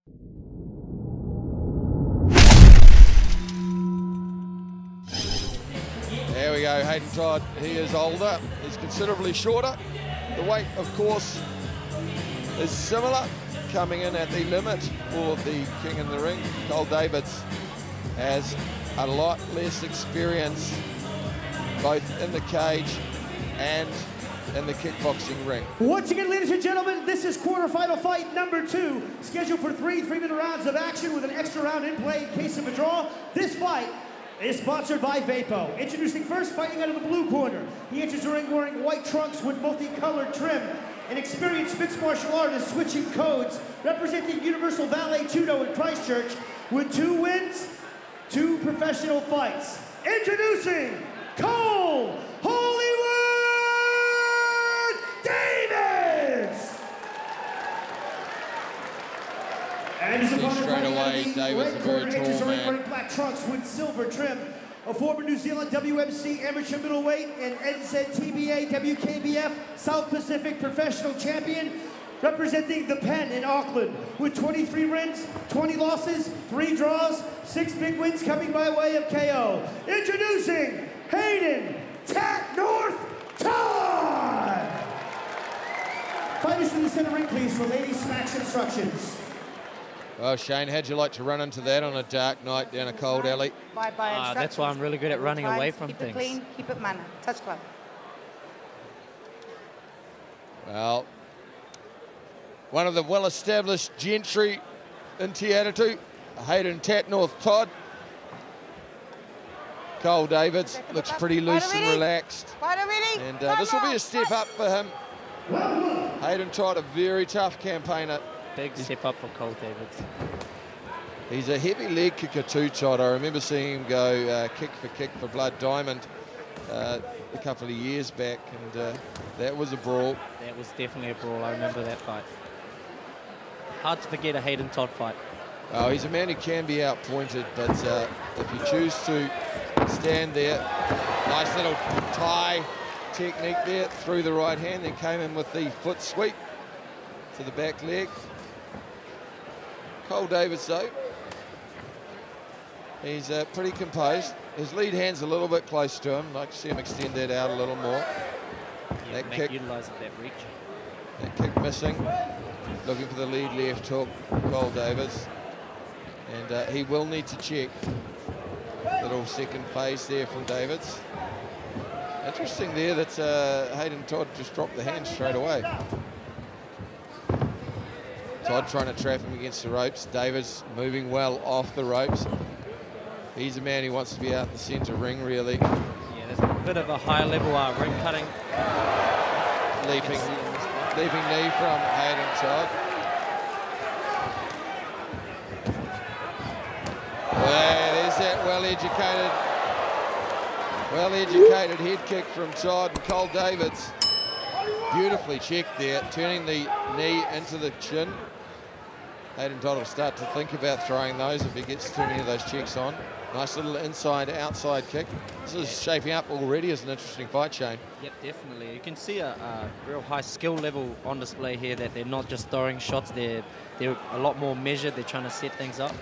There we go, Hayden Todd. He is older, he's considerably shorter. The weight, of course, is similar, coming in at the limit for the King in the Ring. Cole Davids has a lot less experience, both in the cage and in the kickboxing ring. Once again, ladies and gentlemen, this is quarterfinal fight number 2, scheduled for 3 3-minute rounds of action with an extra round in play in case of a draw. This fight is sponsored by Vapo. Introducing first, fighting out of the blue corner. He enters the ring wearing white trunks with multicolored trim. An experienced mixed martial artist switching codes, representing Universal Valet Judo in Christchurch, with 2 wins, 2 professional fights. Introducing Cole Hollywood Davis! And his opponent straight away, Davis, a very tall man. Wearing black trunks with silver trim. A former New Zealand WMC amateur middleweight and NZTBA WKBF South Pacific professional champion, representing the Pen in Auckland, with 23 wins, 20 losses, 3 draws, 6 big wins coming by way of KO. Introducing Hayden Todd! Fighters to the center ring, please, for ladies' smash instructions. Well, Shane, how'd you like to run into that on a dark night down a cold alley? That's why I'm really good at running away from things. Keep it clean, keep it mana. Touch club. Well, one of the well-established gentry in Te Atatu, Hayden Todd. Cole Davids looks pretty loose and relaxed. And this will be a step up for him. Hayden Todd, a very tough campaigner. Big step up for Cole Davids. He's a heavy leg kicker too, Todd. I remember seeing him go kick for Blood Diamond a couple of years back, and that was a brawl. That was definitely a brawl. I remember that fight. Hard to forget a Hayden Todd fight. Oh, he's a man who can be outpointed, but if you choose to stand there, nice little tie technique there through the right hand, then came in with the foot sweep to the back leg. Cole Davids, though, he's pretty composed. His lead hand's a little bit close to him. I'd like to see him extend that out a little more. Yeah, that kick, utilise that reach. That kick missing. Looking for the lead left hook, Cole Davids. And he will need to check. Little second phase there from Davids. Interesting there that Hayden Todd just dropped the hand straight away. Todd trying to trap him against the ropes. Davids moving well off the ropes. He's a man who wants to be out in the centre ring, really. Yeah, there's a bit of a high level ring cutting. Leaping knee from Hayden Todd. There's that well-educated head kick from Todd, and Cole Davids beautifully checked there, turning the knee into the chin. Hayden Todd will start to think about throwing those if he gets too many of those checks on. Nice little inside-outside kick. This is shaping up already as an interesting fight, Shane. Yep, definitely. You can see a real high skill level on display here, that they're not just throwing shots, they're a lot more measured, they're trying to set things up.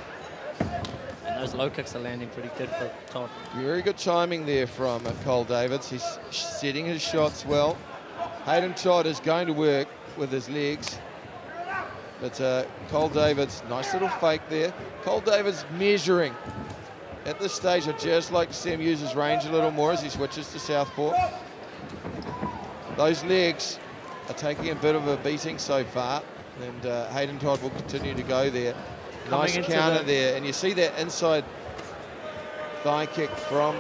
And those low kicks are landing pretty good for Todd. Very good timing there from Cole Davids. He's setting his shots well. Hayden Todd is going to work with his legs. But Cole Davids, nice little fake there. Cole Davids measuring. At this stage, I'd just like to see him use his range a little more as he switches to southpaw. Those legs are taking a bit of a beating so far, and Hayden Todd will continue to go there. Nice counter there, and you see that inside thigh kick from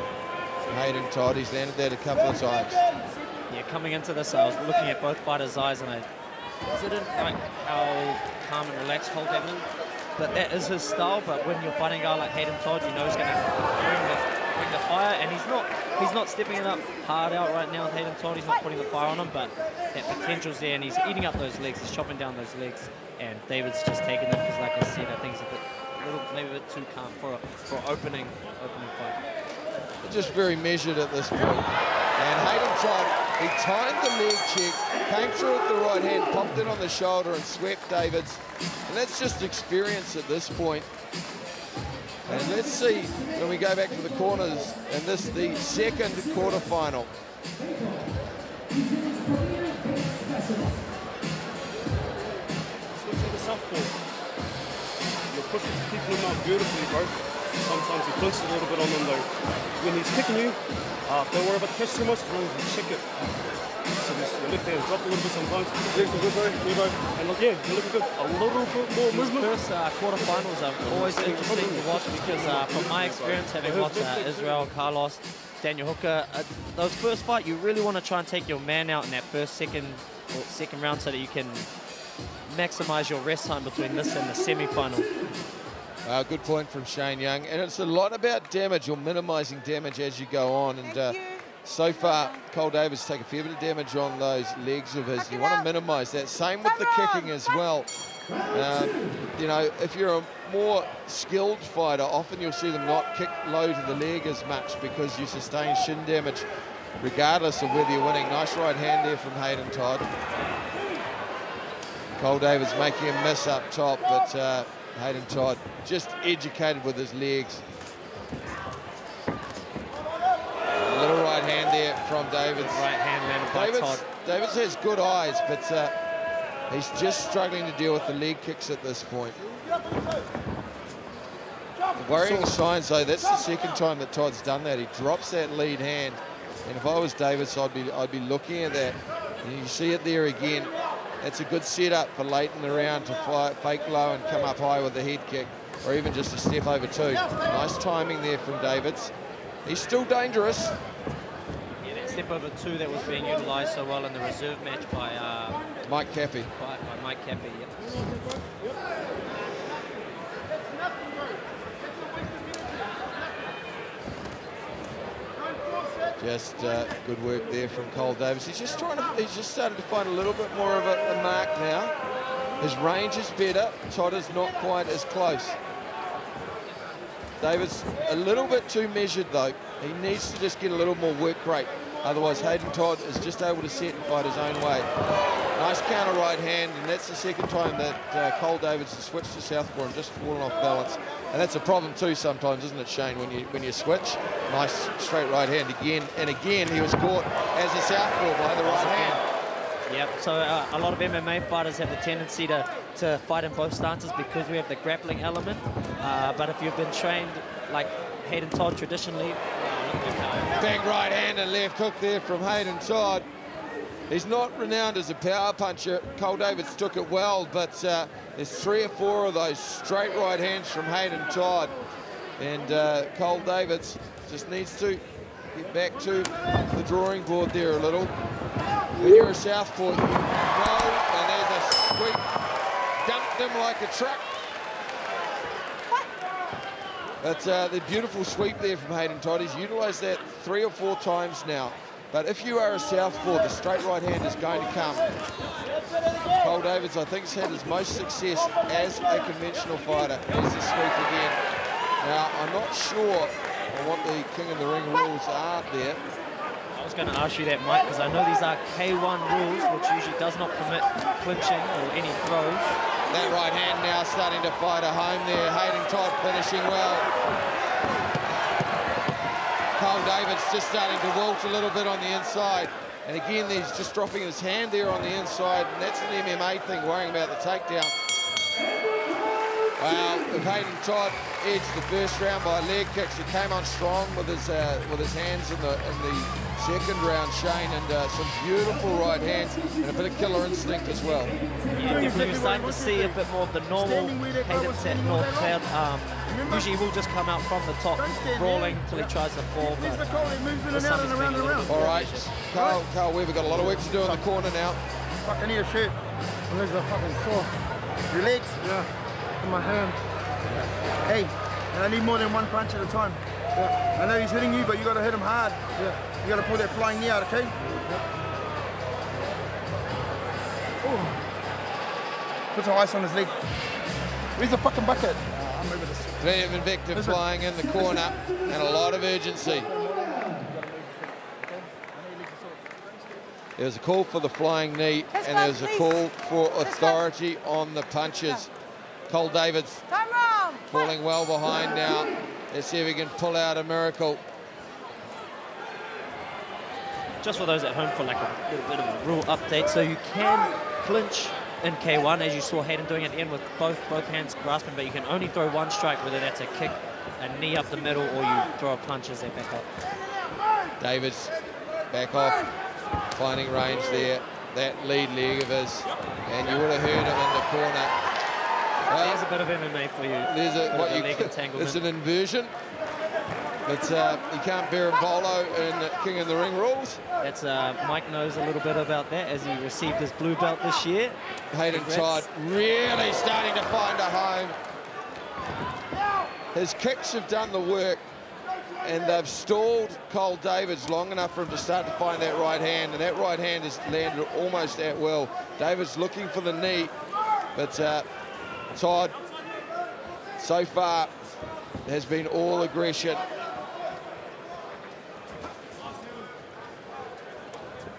Hayden Todd. He's landed that a couple of times. Yeah, coming into this, I was looking at both fighters' eyes, and I didn't like how calm and relaxed Cole Davids. But that is his style. But when you're fighting a guy like Hayden Todd, you know he's going to bring the fire, and he's not stepping it up hard out right now with Hayden Todd. He's not putting the fire on him, but that potential's there, and he's eating up those legs. He's chopping down those legs, and David's just taking them because, like I said, I think he's maybe a bit too calm for an opening fight. Just very measured at this point, and Hayden Todd He timed the leg check, came through with the right hand, popped it on the shoulder and swept Davids. And that's just experience at this point. And let's see when we go back to the corners, and this the second quarterfinal. Switch to the southpaw. You're pushing, keeping him out beautifully, bro. Sometimes he flinches a little bit on them though. When he's kicking you, don't worry about the catch too much, as long as you check it. So your left hand drop a little bit sometimes. Legs are good, bro. Here, bro. And look, yeah, you're looking good. A little bit more movement. First quarterfinals are always interesting to watch because from my experience, having watched Israel, Carlos, Daniel Hooker, those first fight, you really want to try and take your man out in that second round so that you can maximize your rest time between this and the semi-final. Good point from Shane Young. And it's a lot about damage or minimizing damage as you go on. And so far, Cole Davis take a fair bit of damage on those legs of his. You want to minimize that. Same with the kicking as well. You know, if you're a more skilled fighter, often you'll see them not kick low to the leg as much because you sustain shin damage regardless of whether you're winning. Nice right hand there from Hayden Todd. Cole Davis making a miss up top, but Hayden Todd just educated with his legs. A little right hand there from Davids. Right hand man by Todd. Davids has good eyes, but he's just struggling to deal with the leg kicks at this point. The worrying signs, though, that's the second time that Todd's done that. He drops that lead hand, and if I was Davids, I'd be looking at that. And you see it there again. That's a good setup for late in the round to fake low and come up high with the head kick, or even just a step over two. Nice timing there from Davids. He's still dangerous. Yeah, that step over two that was being utilised so well in the reserve match by Mike Cappy. By Mike Cappy, yep. Just good work there from Cole Davis. He's just starting to find a little bit more of a mark now. His range is better. Todd is not quite as close. Davis a little bit too measured though. He needs to just get a little more work rate. Otherwise, Hayden Todd is just able to set and fight his own way. Nice counter right hand, and that's the second time that Cole Davis has switched to southpaw and just fallen off balance. And that's a problem too sometimes, isn't it, Shane, when you switch? Nice straight right hand again, and again he was caught as a southpaw by the right hand. Yep, so a lot of MMA fighters have the tendency to fight in both stances because we have the grappling element. But if you've been trained like Hayden Todd traditionally, bang right hand and left hook there from Hayden Todd. He's not renowned as a power puncher. Cole Davis took it well, but there's 3 or 4 of those straight right hands from Hayden Todd. And Cole Davis just needs to get back to the drawing board there a little. When you're a southpaw, you know, and there's a sweep. Dumped him like a truck. That's the beautiful sweep there from Hayden Todd. He's utilised that 3 or 4 times now. But if you are a southpaw, the straight right hand is going to come. Cole Davis, I think, has had his most success as a conventional fighter. There's the sweep again. Now, I'm not sure on what the King of the Ring rules are there. I was going to ask you that, Mike, because I know these are K1 rules, which usually does not permit clinching or any throws. That right hand now starting to fight a home there. Hayden Todd finishing well. Cole Davis just starting to wilt a little bit on the inside. And again, he's just dropping his hand there on the inside. And that's an MMA thing, worrying about the takedown. Well, if Hayden Todd edged the first round by leg kicks, he came on strong with his hands in the second round, Shane, and some beautiful right hands and a bit of killer instinct as well. Yeah, definitely we're starting to see a bit more of the normal Hayden Todd. Usually he will just come out from the top, brawling until he tries to fall. But this time he's being a little bit all right, Carl Weaver got a lot of work to do in the corner now. Fucking need a shirt. My legs are fucking sore. Your legs? Yeah. In my hand. Hey, and I need more than one punch at a time. Yeah. I know he's hitting you, but you got to hit him hard. Yeah. You got to pull that flying knee out, okay? Yeah. Put some ice on his leg. Where's the fucking bucket? I'm over this. Plenty of invective flying in the corner and a lot of urgency. There's a call for the flying knee, and there's a call for authority on the punches. Cole Davids falling well behind now. Let's see if he can pull out a miracle. Just for those at home, for like a little bit of a rule update, so you can clinch in K1, as you saw Hayden doing at the end with both hands grasping, but you can only throw one strike, whether that's a kick, a knee up the middle, or you throw a punch as they back up. Davids back off, finding range there. That lead leg of his, and you would have heard him in the corner. There's a bit of MMA for you. There's a what you leg entanglement. It's an inversion. But you can't bear a bolo in King of the Ring rules. That's Mike knows a little bit about that as he received his blue belt this year. Hayden Todd really starting to find a home. His kicks have done the work, and they've stalled Cole Davids long enough for him to start to find that right hand, and that right hand has landed almost at will. Davids looking for the knee, but Todd so far has been all aggression.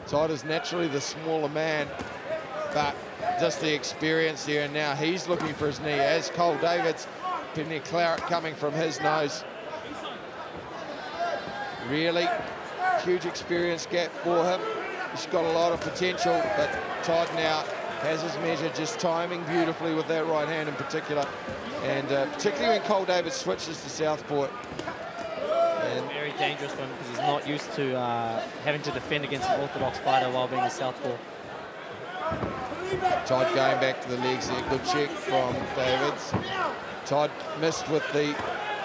Todd is naturally the smaller man, but just the experience here, and now he's looking for his knee as Cole Davids, plenty of claret coming from his nose. Really huge experience gap for him. He's got a lot of potential, but Todd now has his measure, just timing beautifully with that right hand in particular, and particularly when Cole Davids switches to southpaw. And very dangerous for him because he's not used to having to defend against an orthodox fighter while being a southpaw. Todd going back to the legs there. Good check from Davids. Todd missed with the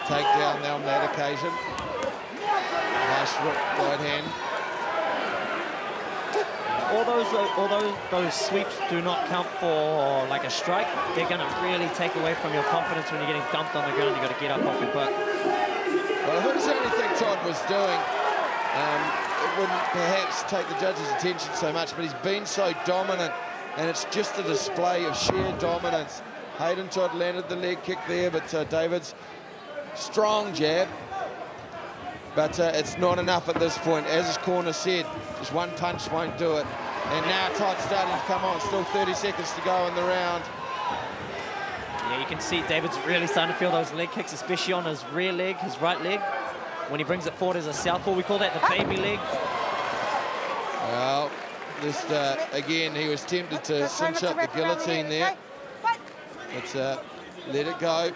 takedown on that occasion. Nice right hand. Although those sweeps do not count for like a strike, they're going to really take away from your confidence when you're getting dumped on the ground. You've got to get up off your butt. Well, if it was anything Todd was doing, it wouldn't perhaps take the judge's attention so much, but he's been so dominant, and it's just a display of sheer dominance. Hayden Todd landed the leg kick there, but Davids, strong jab, but it's not enough at this point. As his corner said, just one punch won't do it. And now Todd's starting to come on, still 30 seconds to go in the round. Yeah, you can see David's really starting to feel those leg kicks, especially on his rear leg, his right leg. When he brings it forward as a southpaw, we call that the baby leg. Well, just again, he was tempted to cinch up the guillotine there. Let's let it go.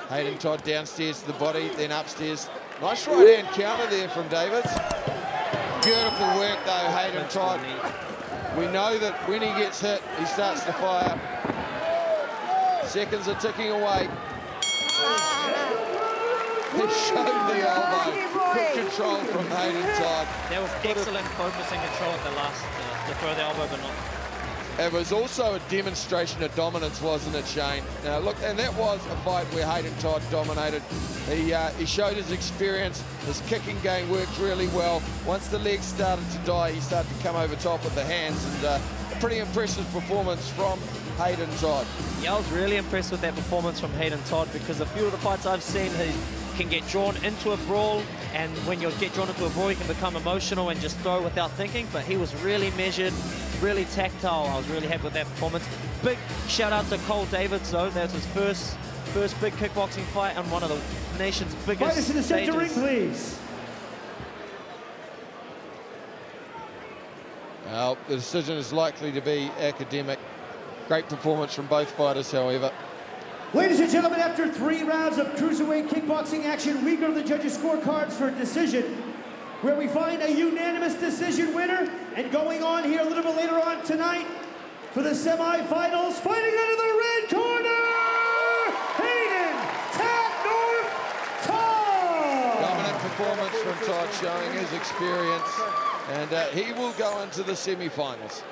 Hayden Todd downstairs to the body, then upstairs. Nice right-hand counter there from Davids. Beautiful work, though, Hayden Todd. We know that when he gets hit, he starts to fire. Seconds are ticking away. He showed the elbow. Good control from Hayden Todd. That was excellent focusing control at the last to throw the elbow, but not. It was also a demonstration of dominance, wasn't it, Shane? Now, look, and that was a fight where Hayden Todd dominated. He showed his experience. His kicking game worked really well. Once the legs started to die, he started to come over top with the hands, and a pretty impressive performance from Hayden Todd. Yeah, I was really impressed with that performance from Hayden Todd, because a few of the fights I've seen, he can get drawn into a brawl, and when you get drawn into a brawl, you can become emotional and just throw without thinking, but he was really measured, really tactile. I was really happy with that performance. Big shout out to Cole Davids, though. That's his first big kickboxing fight on one of the nation's biggest Fighters in the center ring, please. Well, the decision is likely to be academic. Great performance from both fighters, however. Ladies and gentlemen, after 3 rounds of cruiserweight kickboxing action, we go to the judges' scorecards for a decision, where we find a unanimous decision winner. And going on here a little bit later on tonight for the semifinals, fighting out of the red corner, Hayden Todd. Dominant performance from Todd, showing his experience, and he will go into the semifinals.